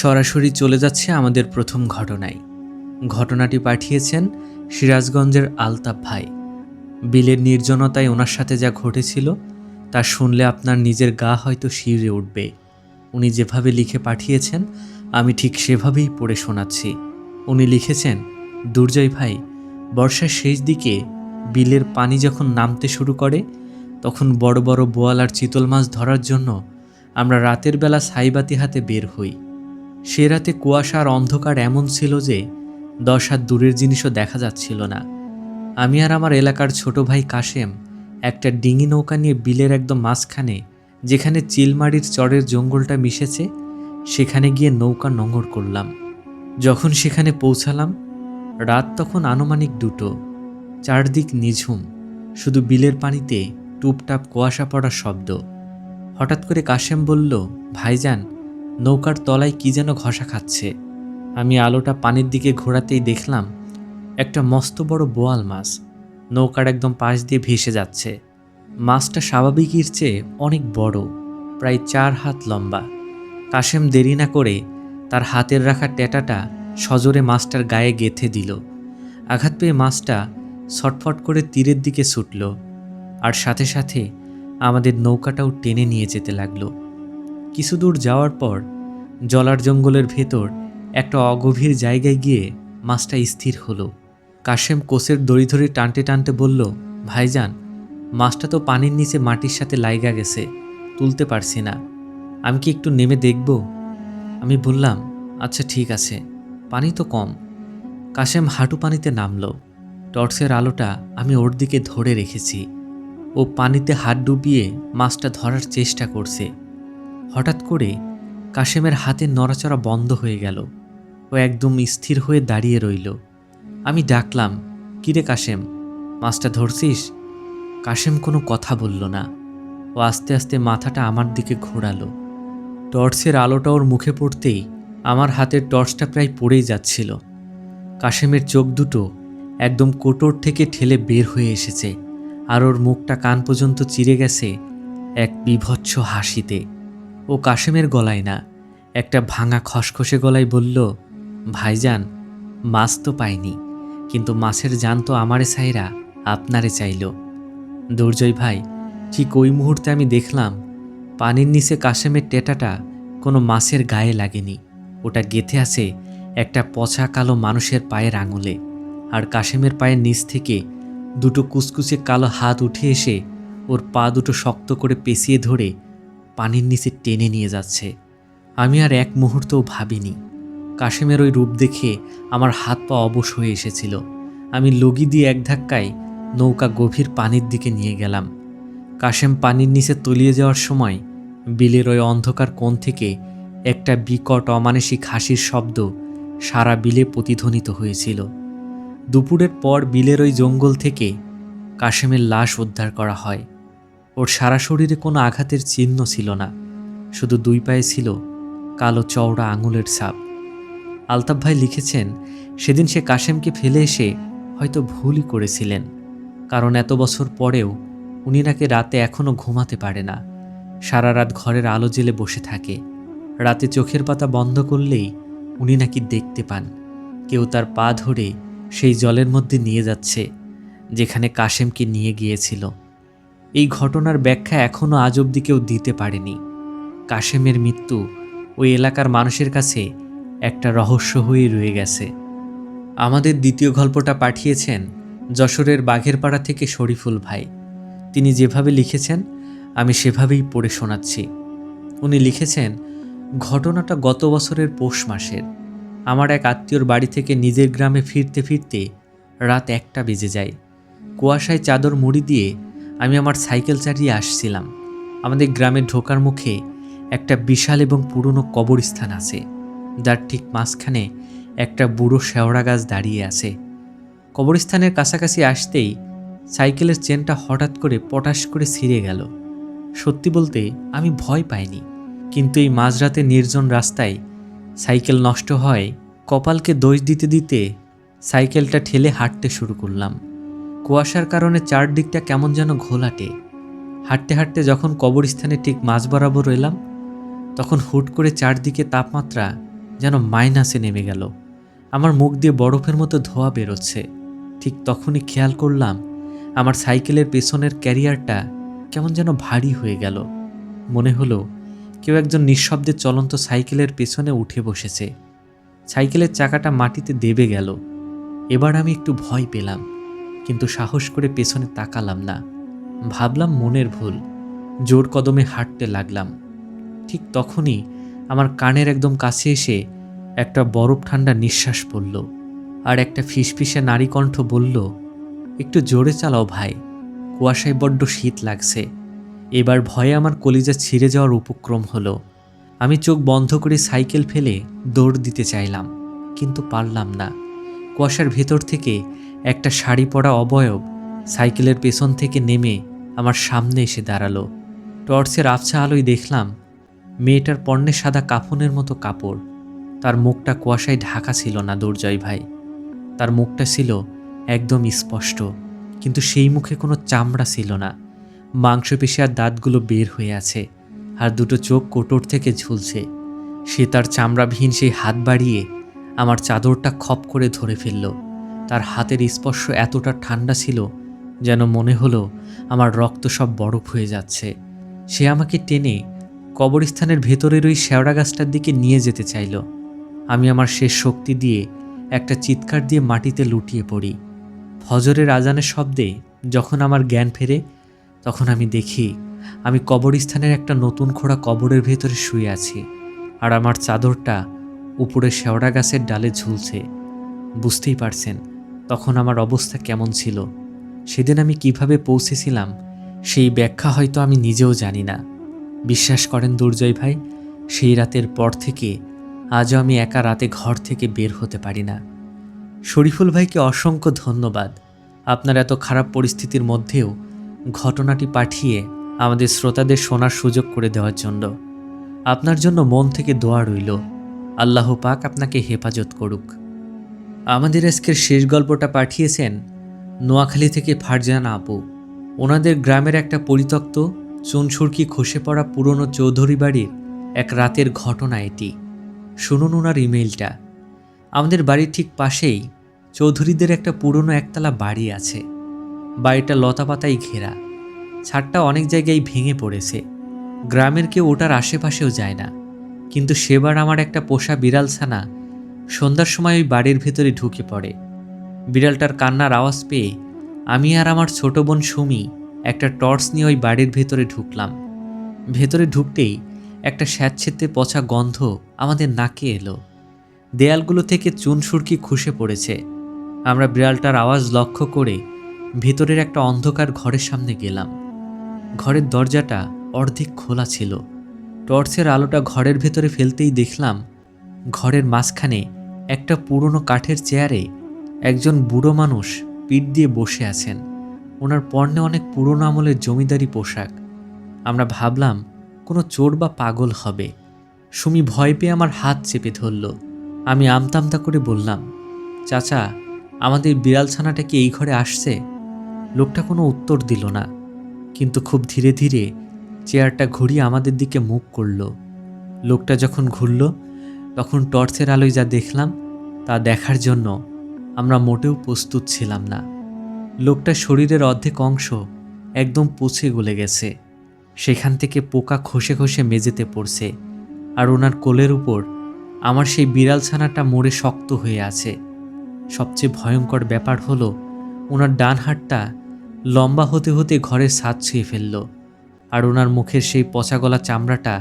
সরাসরি চলে যাচ্ছে আমাদের প্রথম ঘটনায়। ঘটনাটি পাঠিয়েছেন সিরাজগঞ্জের আলতাফ ভাই। বিলের নির্জনতায় ওনার সাথে যা ঘটেছিল তা শুনলে আপনার নিজের গা হয়তো শিউরে উঠবে। উনি যেভাবে লিখে পাঠিয়েছেন আমি ঠিক সেভাবেই পড়ে শোনাচ্ছি। উনি লিখেছেন, দুর্জয় ভাই, বর্ষার শেষ দিকে বিলের পানি যখন নামতে শুরু করে তখন বড় বড় বোয়াল আর চিতল মাছ ধরার জন্য আমরা রাতের বেলা ছাইবাতি হাতে বের হই। সে রাতে কুয়াশা আর অন্ধকার এমন ছিল যে 10 হাত দূরের জিনিসও দেখা যাচ্ছিল না। আমি আর আমার এলাকার ছোট ভাই কাশেম একটা ডিঙি নৌকা নিয়ে বিলের একদম মাঝখানে, যেখানে চিলমারির চরের জঙ্গলটা মিশেছে, সেখানে গিয়ে নৌকা নোঙর করলাম। যখন সেখানে পৌঁছালাম রাত তখন আনুমানিক 2টো। চারদিক নিঝুম, শুধু বিলের পানিতে টুপটাপ কুয়াশা পড়ার শব্দ। হঠাৎ করে কাশেম বলল, ভাইজান, নৌকার তলায় কি যেন ঘষা খাচ্ছে। আমি আলোটা পানির দিকে ঘোরাতেই দেখলাম একটা মস্ত বড় বোয়াল মাছ নৌকার একদম পাশ দিয়ে ভেসে যাচ্ছে। মাছটা স্বাভাবিকের চেয়ে অনেক বড়, প্রায় 4 হাত লম্বা। কাশেম দেরি না করে তার হাতের রাখা টেটাটা সজোরে মাছটার গায়ে গেঁথে দিল। আঘাত পেয়ে মাছটা ছটফট করে তীরের দিকে ছুটল, আর সাথে সাথে আমাদের নৌকাটাও টেনে নিয়ে যেতে লাগলো। কিছু দূর যাওয়ার পর জলার জঙ্গলের ভেতর একটা অগভীর জায়গায় গিয়ে মাছটা স্থির হলো। কাশেম কোসের দড়ি ধরে টানতে টানতে বলল, ভাইজান, মাছটা তো পানির নিচে মাটির সাথে লাইগা গেছে, তুলতে পারছি না। আমি কি একটু নেমে দেখব? আমি বললাম, আচ্ছা ঠিক আছে, পানি তো কম। কাশেম হাঁটু পানিতে নামল। টর্চের আলোটা আমি ওর দিকে ধরে রেখেছি। ও পানিতে হাত ডুবিয়ে মাছটা ধরার চেষ্টা করছে। হঠাৎ করে কাশেমের হাতের নড়াচড়া বন্ধ হয়ে গেল। ও একদম স্থির হয়ে দাঁড়িয়ে রইল। আমি ডাকলাম, কিরে কাশেম, মাছটা ধরছিস? কাশেম কোনো কথা বলল না। ও আস্তে আস্তে মাথাটা আমার দিকে ঘোরালো। টর্চের আলোটা ওর মুখে পড়তেই আমার হাতের টর্চটা প্রায় পড়েই যাচ্ছিল। কাশেমের চোখ দুটো একদম কোটর থেকে ঠেলে বের হয়ে এসেছে, আর ওর মুখটা কান পর্যন্ত চিরে গেছে এক বীভৎস হাসিতে। ও কাশেমের গলায় না, একটা ভাঙা খসখসে গলায় বলল, ভাইজান, মাছ তো পাইনি, কিন্তু মাছের জান তো আমারে চাইরা আপনারে চাইল। দুর্জয় ভাই, ঠিক ওই মুহূর্তে আমি দেখলাম পানির নিচে কাশেমের টেটাটা কোনো মাছের গায়ে লাগেনি। ওটা গেঁথে আছে একটা পচা কালো মানুষের পায়ের আঙুলে, আর কাশেমের পায়ের নিচ থেকে দুটো কুচকুচে কালো হাত উঠে এসে ওর পা দুটো শক্ত করে পেঁচিয়ে ধরে পানির নিচে টেনে নিয়ে যাচ্ছে। আমি আর এক মুহূর্তও ভাবিনি। কাশেমের ওই রূপ দেখে আমার হাত পা অবশ হয়ে এসেছিল। আমি লগি দিয়ে এক ধাক্কায় নৌকা গভীর পানির দিকে নিয়ে গেলাম। কাশেম পানির নিচে তলিয়ে যাওয়ার সময় বিলের ওই অন্ধকার কোণ থেকে একটা বিকট অমানসিক হাসির শব্দ সারা বিলে প্রতিধ্বনিত হয়েছিল। দুপুরের পর বিলের ওই জঙ্গল থেকে কাশেমের লাশ উদ্ধার করা হয়। ওর সারা শরীরে কোনো আঘাতের চিহ্ন ছিল না, শুধু 2 পায়ে ছিল কালো চওড়া আঙুলের ছাপ। আলতাফ ভাই লিখেছেন, সেদিন সে কাশেমকে ফেলে এসে হয়তো ভুলই করেছিলেন, কারণ এত বছর পরেও উনি নাকি রাতে এখনও ঘুমাতে পারে না। সারা রাত ঘরের আলো জ্বেলে বসে থাকে। রাতে চোখের পাতা বন্ধ করলেই উনি নাকি দেখতে পান কেউ তার পা ধরে সেই জলের মধ্যে নিয়ে যাচ্ছে যেখানে কাশেমকে নিয়ে গিয়েছিল। এই ঘটনার ব্যাখ্যা এখনও আজ অবধি কেউ দিতে পারেনি। কাশেমের মৃত্যু ওই এলাকার মানুষের কাছে একটা রহস্য হয়ে রয়ে গেছে। আমাদের দ্বিতীয় গল্পটা পাঠিয়েছেন যশোরের বাঘেরপাড়া থেকে শরীফুল ভাই। তিনি যেভাবে লিখেছেন আমি সেভাবেই পড়ে শোনাচ্ছি। উনি লিখেছেন, ঘটনাটা গত বছরের পৌষ মাসের। আমার এক আত্মীয়র বাড়ি থেকে নিজের গ্রামে ফিরতে ফিরতে রাত 1টা বেজে যায়। কুয়াশায় চাদর মুড়ি দিয়ে আমি আমার সাইকেল চালিয়ে আসছিলাম। আমাদের গ্রামে ঢোকার মুখে একটা বিশাল এবং পুরনো কবরস্থান আছে, যার ঠিক মাঝখানে একটা বুড়ো শেওড়া গাছ দাঁড়িয়ে আছে। কবরস্থানের কাছাকাছি আসতেই সাইকেলের চেনটা হঠাৎ করে পটাশ করে ছিঁড়ে গেল। সত্যি বলতে আমি ভয় পাইনি, কিন্তু এই মাঝরাতে নির্জন রাস্তায় সাইকেল নষ্ট হয় কপালকে দোষ দিতে দিতে সাইকেলটা ঠেলে হাঁটতে শুরু করলাম। কুয়াশার কারণে চারদিকটা কেমন যেন ঘোলাটে। হাঁটতে হাঁটতে যখন কবরস্থানে ঠিক মাঝ বরাবর এলাম, তখন হুট করে চারদিকে তাপমাত্রা যেন মাইনাসে নেমে গেল। আমার মুখ দিয়ে বরফের মতো ধোঁয়া বেরোচ্ছে। ঠিক তখনই খেয়াল করলাম আমার সাইকেলের পেছনের ক্যারিয়ারটা কেমন যেন ভারী হয়ে গেল। মনে হলো কেউ একজন নিঃশব্দে চলন্ত সাইকেলের পেছনে উঠে বসেছে। সাইকেলের চাকাটা মাটিতে দেবে গেল। এবার আমি একটু ভয় পেলাম, কিন্তু সাহস করে পেছনে তাকালাম না। ভাবলাম মনের ভুল। জোর কদমে হাঁটতে লাগলাম। ঠিক তখনই আমার কানের একদম কাছে এসে একটা বরফ ঠান্ডা নিঃশ্বাস পড়ল, আর একটা ফিসফিসে নারী কণ্ঠ বলল, একটু জোরে চালাও ভাই, কুয়াশায় বড্ড শীত লাগছে। এবার ভয়ে আমার কলিজা ছিঁড়ে যাওয়ার উপক্রম হলো। আমি চোখ বন্ধ করে সাইকেল ফেলে দৌড় দিতে চাইলাম, কিন্তু পারলাম না। কুয়াশার ভেতর থেকে একটা শাড়ি পরা অবয়ব সাইকেলের পেছন থেকে নেমে আমার সামনে এসে দাঁড়ালো। টর্চের আবছা আলোয় দেখলাম মেয়েটার পরনে সাদা কাফনের মতো কাপড়। তার মুখটা কুয়াশায় ঢাকা ছিল না দুর্জয় ভাই। তার মুখটা ছিল একদম স্পষ্ট, কিন্তু সেই মুখে কোনো চামড়া ছিল না। মাংসপেশি আর দাঁতগুলো বের হয়ে আছে, আর দুটো চোখ কোটর থেকে ঝুলছে। সে তার চামড়াবিহীন সেই হাত বাড়িয়ে আমার চাদরটা খপ করে ধরে ফেলল। তার হাতের স্পর্শ এতটা ঠান্ডা ছিল যেন মনে হলো আমার রক্ত সব বরফ হয়ে যাচ্ছে। সে আমাকে টেনে কবরস্থানের ভেতরের ওই শেওড়া গাছটার দিকে নিয়ে যেতে চাইল। আমি আমার শেষ শক্তি দিয়ে একটা চিৎকার দিয়ে মাটিতে লুটিয়ে পড়ি। ফজরের আজানের শব্দে যখন আমার জ্ঞান ফেরে, তখন আমি দেখি আমি কবরস্থানের একটা নতুন খোঁড়া কবরের ভেতরে শুয়ে আছি, আর আমার চাদরটা উপরে শেওড়া গাছের ডালে ঝুলছে। বুঝতেই পারছেন তখন আমার অবস্থা কেমন ছিল। সেদিন আমি কিভাবে পৌঁছেছিলাম সেই ব্যাখ্যা হয়তো আমি নিজেও জানি না। বিশ্বাস করেন দুর্জয় ভাই, সেই রাতের পর থেকে আজও আমি একা রাতে ঘর থেকে বের হতে পারি না। শরীফুল ভাইকে অসংখ্য ধন্যবাদ, আপনার এত খারাপ পরিস্থিতির মধ্যেও ঘটনাটি পাঠিয়ে আমাদের শ্রোতাদের শোনার সুযোগ করে দেওয়ার জন্য। আপনার জন্য মন থেকে দোয়া রইল। আল্লাহ পাক আপনাকে হেফাজত করুক। আমাদের আজকের শেষ গল্পটা পাঠিয়েছেন নোয়াখালী থেকে ফারজানা আপু। ওনাদের গ্রামের একটা পরিত্যক্ত চুনসুরকি খসে পড়া পুরনো চৌধুরী বাড়ির এক রাতের ঘটনা এটি। শুনুন ওনার ইমেইলটা। আমাদের বাড়ির ঠিক পাশেই চৌধুরীদের একটা পুরনো একতলা বাড়ি আছে। বাড়িটা লতাপাতায় ঘেরা, ছাদটা অনেক জায়গায় ভেঙে পড়েছে। গ্রামের কেউ ওটার আশেপাশেও যায় না। কিন্তু সেবার আমার একটা পোষা বিড়াল ছানা সন্ধ্যার সময় ওই বাড়ির ভেতরে ঢুকে পড়ে। বিড়ালটার কান্নার আওয়াজ পেয়ে আমি আর আমার ছোট বোন সুমি একটা টর্চ নিয়ে ওই বাড়ির ভেতরে ঢুকলাম। ভেতরে ঢুকতেই একটা স্যাঁতসেঁতে পচা গন্ধ আমাদের নাকে এলো। দেয়ালগুলো থেকে চুনসুরকি খসে পড়েছে। আমরা বিড়ালটার আওয়াজ লক্ষ্য করে ভেতরের একটা অন্ধকার ঘরের সামনে গেলাম। ঘরের দরজাটা অর্ধেক খোলা ছিল। টর্চের আলোটা ঘরের ভেতরে ফেলতেই দেখলাম ঘরের মাঝখানে একটা পুরনো কাঠের চেয়ারে একজন বুড়ো মানুষ পিঠ দিয়ে বসে আছেন। ওনার পরনে অনেক পুরনো আমলের জমিদারি পোশাক। আমরা ভাবলাম কোনো চোর বা পাগল হবে। সুমি ভয় পেয়ে আমার হাত চেপে ধরল। আমি আমতামতা করে বললাম, চাচা, আমাদের বিড়াল ছানাটা কি এই ঘরে আসছে? লোকটা কোনো উত্তর দিল না, কিন্তু খুব ধীরে ধীরে চেয়ারটা ঘুরিয়ে আমাদের দিকে মুখ করল। লোকটা যখন ঘুরল তখন টর্চের আলোয় যা দেখলাম তা দেখার জন্য আমরা মোটেও প্রস্তুত ছিলাম না। লোকটার শরীরের অর্ধেক অংশ একদম পচে গলে গেছে। সেখান থেকে পোকা খসে খসে মেঝেতে পড়ছে, আর ওনার কোলের উপর আমার সেই বিড়াল ছানাটা মরে শক্ত হয়ে আছে। সবচেয়ে ভয়ঙ্কর ব্যাপার হলো ওনার ডান হাতটা লম্বা হতে হতে ঘরের ছাদ ছুঁয়ে ফেলল, আর ওনার মুখের সেই পচা গলা চামড়াটা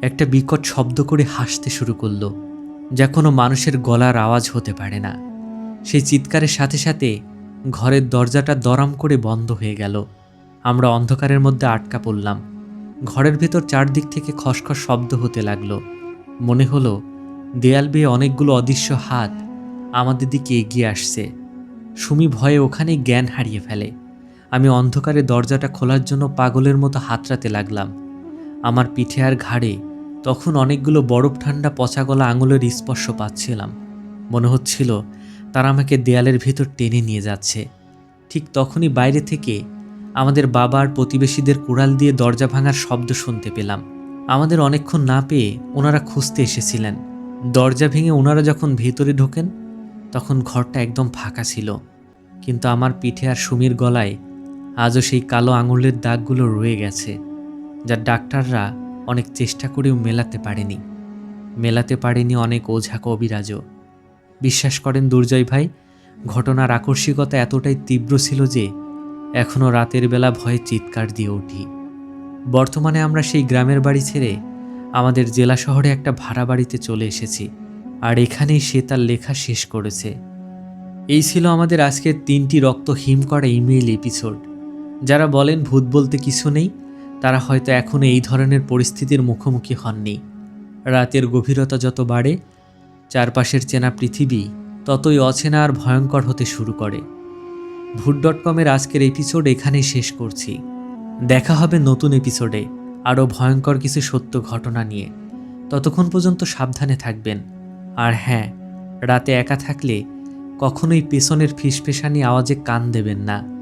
একটা বিকট শব্দ করে হাসতে শুরু করলো, যা কোনো মানুষের গলার আওয়াজ হতে পারে না। সেই চিৎকারের সাথে সাথে ঘরের দরজাটা দরাম করে বন্ধ হয়ে গেল। আমরা অন্ধকারের মধ্যে আটকা পড়লাম। ঘরের ভেতর চারদিক থেকে খসখস শব্দ হতে লাগলো। মনে হলো দেয়াল বেয়ে অনেকগুলো অদৃশ্য হাত আমাদের দিকে এগিয়ে আসছে। সুমি ভয়ে ওখানেই জ্ঞান হারিয়ে ফেলে। আমি অন্ধকারে দরজাটা খোলার জন্য পাগলের মতো হাতড়াতে লাগলাম। আমার পিঠে আর ঘাড়ে তখন অনেকগুলো বরফ ঠান্ডা পচা গলা আঙুলের স্পর্শ পাচ্ছিলাম। মনে হচ্ছিল তারা আমাকে দেয়ালের ভেতর টেনে নিয়ে যাচ্ছে। ঠিক তখনই বাইরে থেকে আমাদের বাবা আর প্রতিবেশীদের কুড়াল দিয়ে দরজা ভাঙার শব্দ শুনতে পেলাম। আমাদের অনেকক্ষণ না পেয়ে ওনারা খুঁজতে এসেছিলেন। দরজা ভেঙে ওনারা যখন ভেতরে ঢোকেন তখন ঘরটা একদম ফাঁকা ছিল, কিন্তু আমার পিঠে আর সুমির গলায় আজও সেই কালো আঙুলের দাগগুলো রয়ে গেছে, যা ডাক্তাররা অনেক চেষ্টা করেও মেলাতে পারেনি অনেক ওঝা কবিরাজও। বিশ্বাস করেন দুর্জয় ভাই, ঘটনার আকস্মিকতা এতটাই তীব্র ছিল যে এখনও রাতের বেলা ভয়ে চিৎকার দিয়ে উঠি। বর্তমানে আমরা সেই গ্রামের বাড়ি ছেড়ে আমাদের জেলা শহরে একটা ভাড়া বাড়িতে চলে এসেছি, আর এখানেই সে তার লেখা শেষ করেছে। এই ছিল আমাদের আজকের 3টি রক্ত হিম করা ইমেইল এপিসোড। যারা বলেন ভূত বলতে কিছু নেই, তারা হয়তো এখনও এই ধরনের পরিস্থিতির মুখোমুখি হননি। রাতের গভীরতা যত বাড়ে, চারপাশের চেনা পৃথিবী ততই অচেনা আর ভয়ঙ্কর হতে শুরু করে। ভূত.com-এর আজকের এপিসোড এখানেই শেষ করছি। দেখা হবে নতুন এপিসোডে আরও ভয়ঙ্কর কিছু সত্য ঘটনা নিয়ে। ততক্ষণ পর্যন্ত সাবধানে থাকবেন। আর হ্যাঁ, রাতে একা থাকলে কখনোই পেছনের ফিসফিসানি আওয়াজে কান দেবেন না।